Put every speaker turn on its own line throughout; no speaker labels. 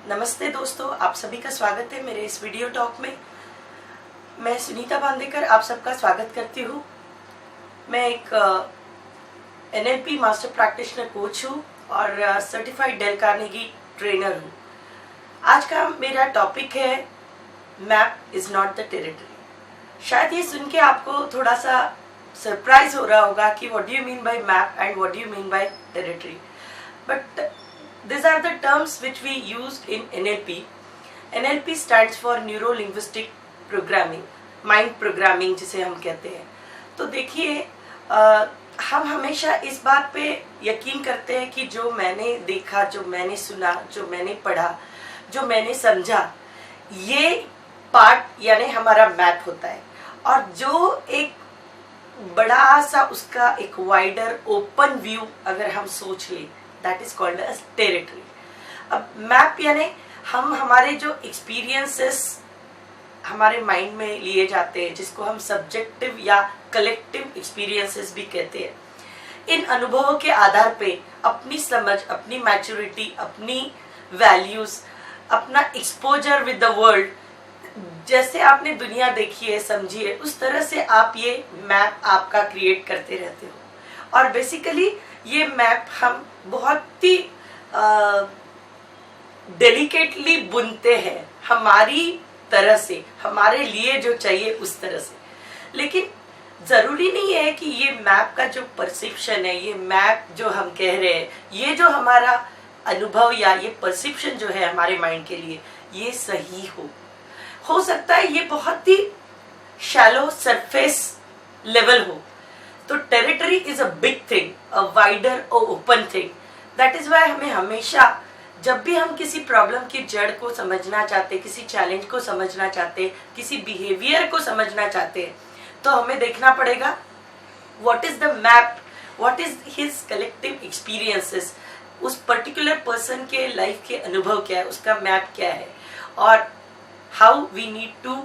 नमस्ते दोस्तों, आप सभी का स्वागत है मेरे इस वीडियो टॉक में। मैं सुनीता बांदेकर आप सबका स्वागत करती हूँ। मैं एक NLP मास्टर प्रैक्टिशनर कोच हूँ और सर्टिफाइड डेल कार्नेगी ट्रेनर हूँ। आज का मेरा टॉपिक है map is not the territory. शायद ये सुन के आपको थोड़ा सा सरप्राइज हो रहा होगा कि what do you mean by map and what do you mean by territory, but these are the terms which we used in NLP. NLP stands for Neuro Linguistic Programming, Mind Programming जिसे हम कहते हैं। तो देखिए, हम हमेशा इस बात पे यकीन करते हैं कि जो मैंने देखा, जो मैंने सुना, जो मैंने पढ़ा, जो मैंने समझा, ये पार्ट यानी हमारा मैप होता है। और जो एक बड़ा सा उसका एक वाइडर ओपन व्यू अगर हम सोच लें, that is called as territory. अब मैप यानी हम हमारे जो एक्सपीरियंसेस हमारे माइंड में लिए जाते हैं, जिसको हम सब्जेक्टिव या कलेक्टिव एक्सपीरियंसेस भी कहते हैं, इन अनुभवों के आधार पे अपनी समझ, अपनी मैच्योरिटी, अपनी वैल्यूज, अपना एक्सपोजर विद द वर्ल्ड, जैसे आपने दुनिया देखी है, समझी है, उस तरह से आप ये मैप आपका क्रिएट करते रहते हो। और बेसिकली ये मैप हम बहुत ही डेलिकेटली बुनते हैं, हमारी तरह से, हमारे लिए जो चाहिए उस तरह से। लेकिन जरूरी नहीं है कि ये मैप का जो परसेप्शन है, ये मैप जो हम कह रहे हैं, ये जो हमारा अनुभव या ये परसेप्शन जो है हमारे माइंड के लिए, ये सही हो सकता है ये बहुत ही शैलो सरफेस लेवल हो। तो territory is a big thing, a wider और open thing. That is why हमें हमेशा जब भी हम किसी प्रॉब्लम की जड़ को समझना चाहते, किसी चैलेंज को समझना चाहते, किसी बिहेवियर को समझना चाहते हैं, तो हमें देखना पड़ेगा what is the map, what is his collective experiences, उस पर्टिकुलर पर्सन के लाइफ के अनुभव क्या है, उसका मैप क्या है, और how we need to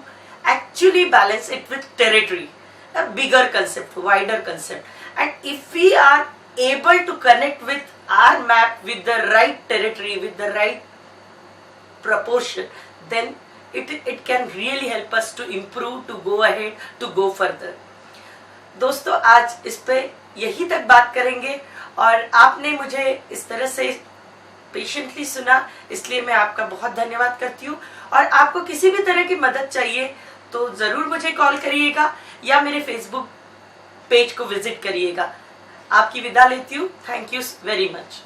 actually balance it with territory, a bigger concept, wider concept. And if we are able to connect with our map with the right territory, with the right proportion, then it can really help us to improve, to go ahead, to go further. दोस्तों, आज इस पे यही तक बात करेंगे और आपने मुझे इस तरह से पेशेंटली सुना, इसलिए मैं आपका बहुत धन्यवाद करती हूँ। और आपको किसी भी तरह की मदद चाहिए तो जरूर मुझे कॉल करिएगा या मेरे फेसबुक पेज को विजिट करिएगा। आपकी विदा लेती हूँ। Thank you very much.